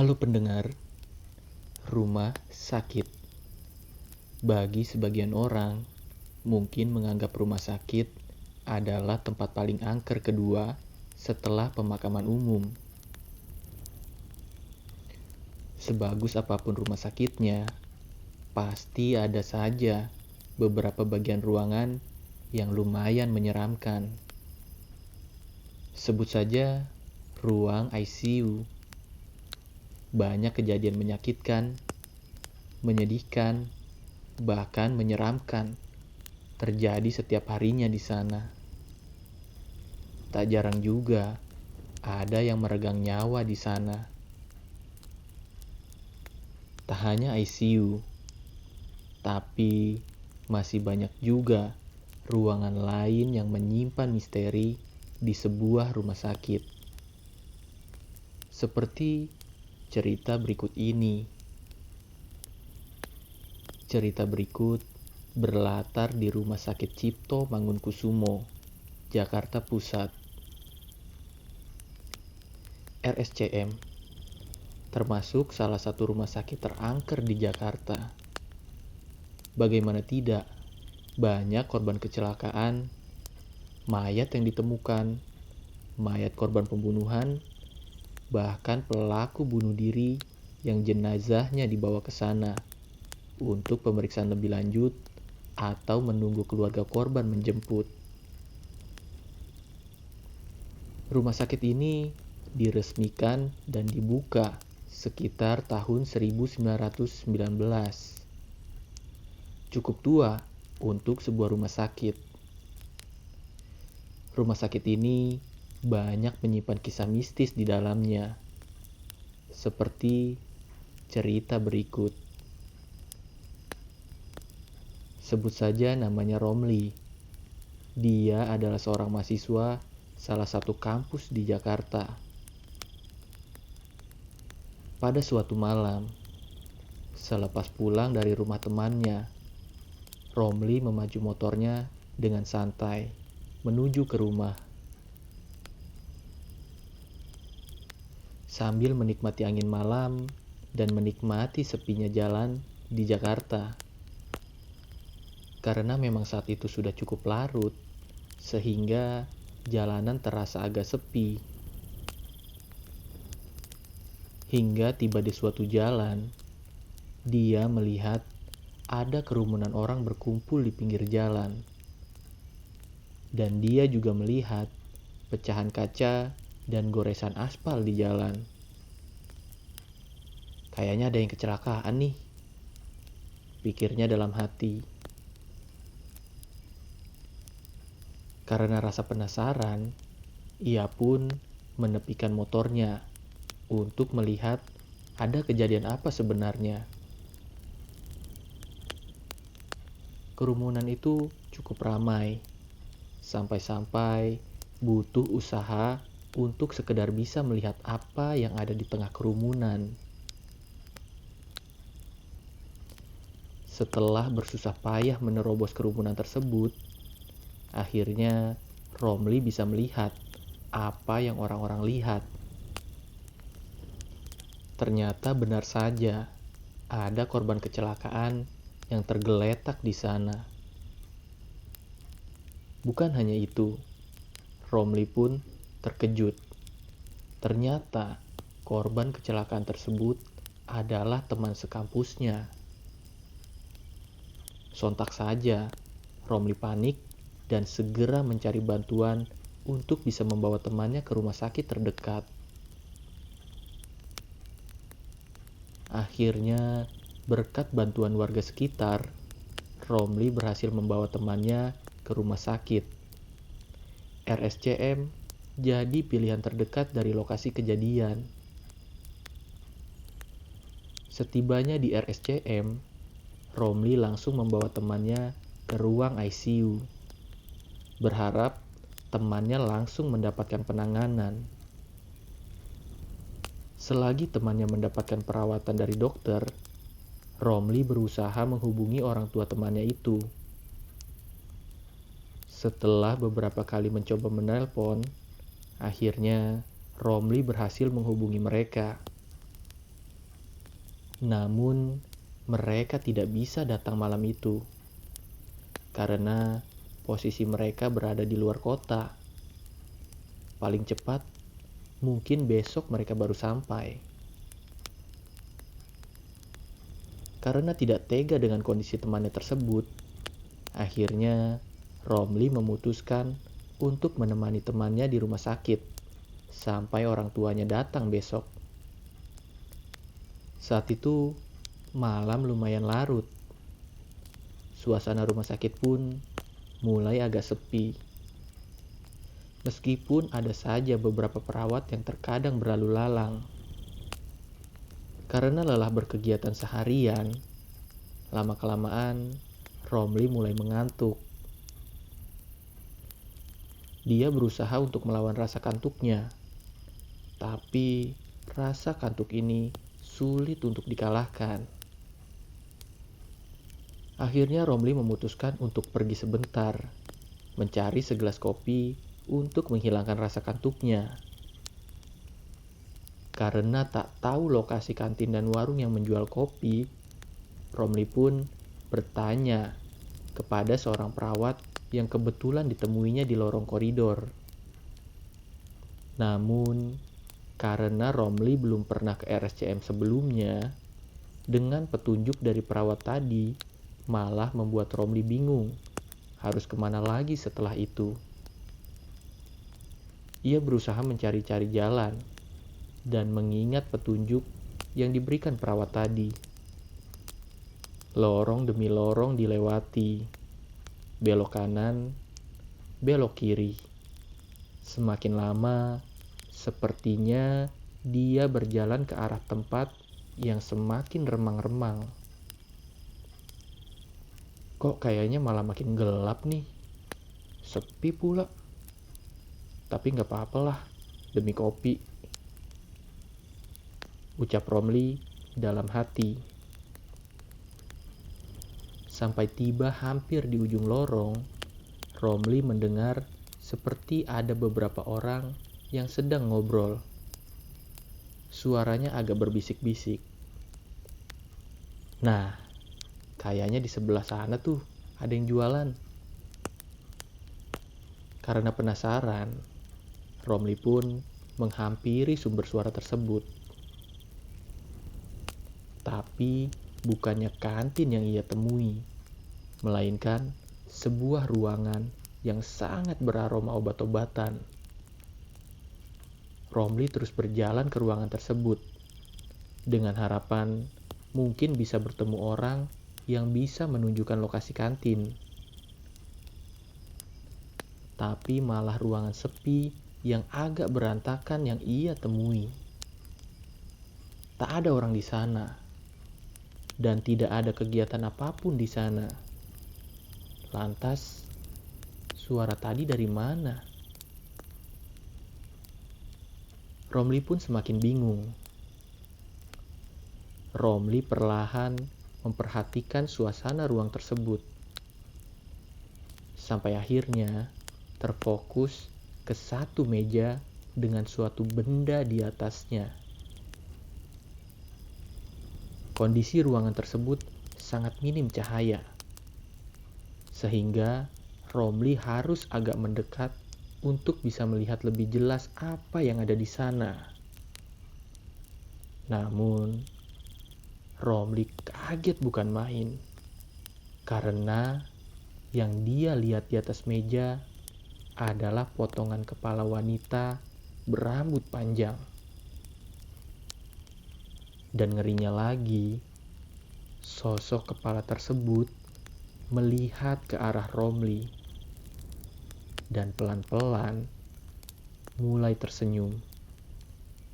Halo pendengar, rumah sakit. Bagi sebagian orang, mungkin menganggap rumah sakit adalah tempat paling angker kedua setelah pemakaman umum. Sebagus apapun rumah sakitnya, pasti ada saja beberapa bagian ruangan yang lumayan menyeramkan. Sebut saja ruang ICU. Banyak kejadian menyakitkan, menyedihkan, bahkan menyeramkan terjadi setiap harinya di sana. Tak jarang juga ada yang meregang nyawa di sana. Tak hanya ICU, tapi masih banyak juga ruangan lain yang menyimpan misteri di sebuah rumah sakit. Seperti cerita berikut ini. Cerita berikut berlatar di Rumah Sakit Cipto Mangunkusumo, Jakarta Pusat. RSCM termasuk salah satu rumah sakit terangker di Jakarta. Bagaimana tidak, banyak korban kecelakaan, mayat yang ditemukan, mayat korban pembunuhan, bahkan pelaku bunuh diri yang jenazahnya dibawa ke sana untuk pemeriksaan lebih lanjut atau menunggu keluarga korban menjemput. Rumah sakit ini diresmikan dan dibuka sekitar tahun 1919. Cukup tua untuk sebuah rumah sakit. Rumah sakit ini banyak menyimpan kisah mistis di dalamnya. Seperti cerita berikut. Sebut saja namanya Romli. Dia adalah seorang mahasiswa salah satu kampus di Jakarta. Pada suatu malam, selepas pulang dari rumah temannya, Romli memacu motornya dengan santai menuju ke rumah. Sambil menikmati angin malam dan menikmati sepinya jalan di Jakarta. Karena memang saat itu sudah cukup larut, sehingga jalanan terasa agak sepi. Hingga tiba di suatu jalan, dia melihat ada kerumunan orang berkumpul di pinggir jalan. Dan dia juga melihat pecahan kaca dan goresan aspal di jalan. Kayaknya ada yang kecelakaan nih, pikirnya dalam hati. Karena rasa penasaran, ia pun menepikan motornya untuk melihat ada kejadian apa sebenarnya. Kerumunan itu cukup ramai, sampai-sampai butuh usaha untuk sekedar bisa melihat apa yang ada di tengah kerumunan. Setelah bersusah payah menerobos kerumunan tersebut, akhirnya Romli bisa melihat apa yang orang-orang lihat. Ternyata benar saja ada korban kecelakaan yang tergeletak di sana. Bukan hanya itu, Romli pun terkejut. Ternyata korban kecelakaan tersebut adalah teman sekampusnya. Sontak saja, Romli panik dan segera mencari bantuan untuk bisa membawa temannya ke rumah sakit terdekat. Akhirnya, berkat bantuan warga sekitar, Romli berhasil membawa temannya ke rumah sakit. RSCM jadi pilihan terdekat dari lokasi kejadian. Setibanya di RSCM, Romli langsung membawa temannya ke ruang ICU. Berharap temannya langsung mendapatkan penanganan. Selagi temannya mendapatkan perawatan dari dokter, Romli berusaha menghubungi orang tua temannya itu. Setelah beberapa kali mencoba menelpon, akhirnya Romli berhasil menghubungi mereka. Namun, mereka tidak bisa datang malam itu karena posisi mereka berada di luar kota. Paling cepat, mungkin besok mereka baru sampai. Karena tidak tega dengan kondisi temannya tersebut, akhirnya Romli memutuskan untuk menemani temannya di rumah sakit sampai orang tuanya datang besok. Saat itu, malam lumayan larut. Suasana rumah sakit pun mulai agak sepi. Meskipun ada saja beberapa perawat yang terkadang berlalu lalang. Karena lelah berkegiatan seharian, lama-kelamaan Romli mulai mengantuk. Dia berusaha untuk melawan rasa kantuknya, tapi rasa kantuk ini sulit untuk dikalahkan. Akhirnya Romli memutuskan untuk pergi sebentar, mencari segelas kopi untuk menghilangkan rasa kantuknya. Karena tak tahu lokasi kantin dan warung yang menjual kopi, Romli pun bertanya kepada seorang perawat yang kebetulan ditemuinya di lorong koridor. Namun, karena Romli belum pernah ke RSCM sebelumnya, dengan petunjuk dari perawat tadi malah membuat Romli bingung harus kemana lagi setelah itu. Ia berusaha mencari-cari jalan dan mengingat petunjuk yang diberikan perawat tadi. Lorong demi lorong dilewati, belok kanan, belok kiri. Semakin lama, sepertinya dia berjalan ke arah tempat yang semakin remang-remang. Kok kayaknya malah makin gelap nih, sepi pula. Tapi gak apa-apalah, demi kopi, ucap Romli dalam hati. Sampai tiba hampir di ujung lorong, Romli mendengar seperti ada beberapa orang yang sedang ngobrol. Suaranya agak berbisik-bisik. Nah, kayaknya di sebelah sana tuh ada yang jualan. Karena penasaran, Romli pun menghampiri sumber suara tersebut. Tapi bukannya kantin yang ia temui, melainkan sebuah ruangan yang sangat beraroma obat-obatan. Romli terus berjalan ke ruangan tersebut dengan harapan mungkin bisa bertemu orang yang bisa menunjukkan lokasi kantin. Tapi malah ruangan sepi yang agak berantakan yang ia temui. Tak ada orang di sana, dan tidak ada kegiatan apapun di sana. Lantas, suara tadi dari mana? Romli pun semakin bingung. Romli perlahan memperhatikan suasana ruang tersebut. Sampai akhirnya terfokus ke satu meja dengan suatu benda di atasnya. Kondisi ruangan tersebut sangat minim cahaya, sehingga Romli harus agak mendekat untuk bisa melihat lebih jelas apa yang ada di sana. Namun, Romli kaget bukan main, karena yang dia lihat di atas meja adalah potongan kepala wanita berambut panjang. Dan ngerinya lagi, sosok kepala tersebut melihat ke arah Romli dan pelan-pelan mulai tersenyum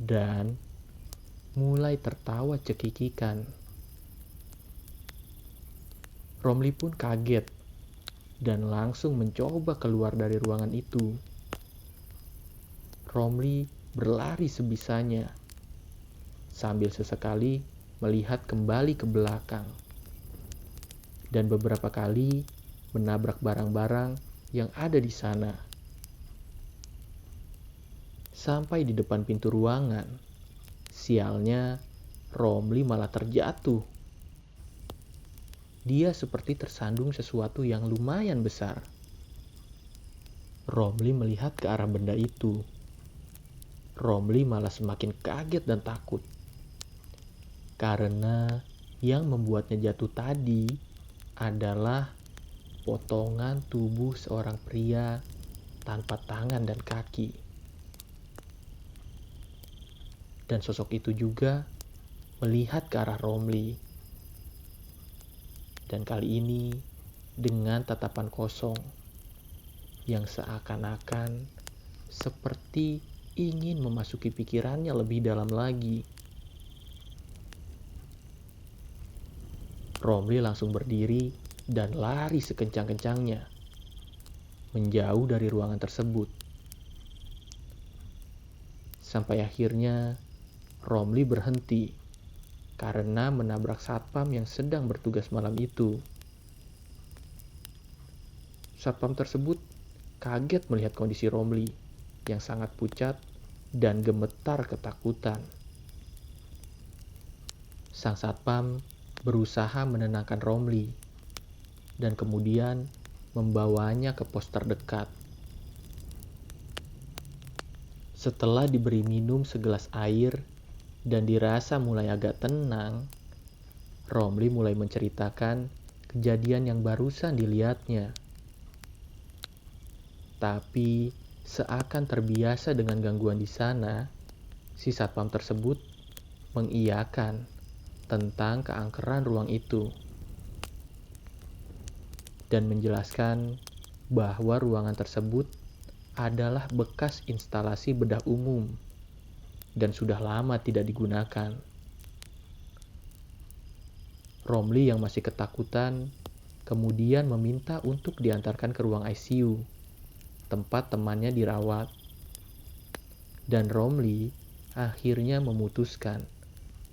dan mulai tertawa cekikikan. Romli pun kaget dan langsung mencoba keluar dari ruangan itu. Romli berlari sebisanya, sambil sesekali melihat kembali ke belakang, dan beberapa kali menabrak barang-barang yang ada di sana. Sampai di depan pintu ruangan, sialnya Romli malah terjatuh. Dia seperti tersandung sesuatu yang lumayan besar. Romli melihat ke arah benda itu. Romli malah semakin kaget dan takut. Karena yang membuatnya jatuh tadi adalah potongan tubuh seorang pria tanpa tangan dan kaki. Dan sosok itu juga melihat ke arah Romli. Dan kali ini dengan tatapan kosong yang seakan-akan seperti ingin memasuki pikirannya lebih dalam lagi. Romli langsung berdiri dan lari sekencang-kencangnya, menjauh dari ruangan tersebut. Sampai akhirnya Romli berhenti karena menabrak satpam yang sedang bertugas malam itu. Satpam tersebut kaget melihat kondisi Romli yang sangat pucat dan gemetar ketakutan. Sang satpam berusaha menenangkan Romli dan kemudian membawanya ke pos terdekat. Setelah diberi minum segelas air dan dirasa mulai agak tenang, Romli mulai menceritakan kejadian yang barusan dilihatnya. Tapi seakan terbiasa dengan gangguan di sana, si satpam tersebut mengiyakan tentang keangkeran ruang itu dan menjelaskan bahwa ruangan tersebut adalah bekas instalasi bedah umum dan sudah lama tidak digunakan. Romli yang masih ketakutan kemudian meminta untuk diantarkan ke ruang ICU, tempat temannya dirawat. Dan Romli akhirnya memutuskan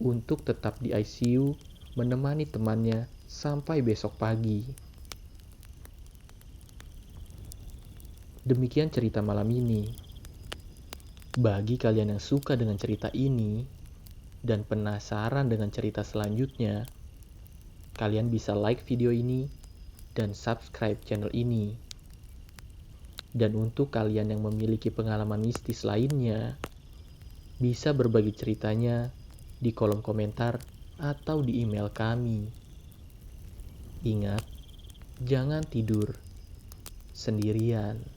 untuk tetap di ICU menemani temannya sampai besok pagi. Demikian cerita malam ini. Bagi kalian yang suka dengan cerita ini dan penasaran dengan cerita selanjutnya, kalian bisa like video ini dan subscribe channel ini. Dan untuk kalian yang memiliki pengalaman mistis lainnya, bisa berbagi ceritanya di kolom komentar atau di email kami. Ingat, jangan tidur sendirian.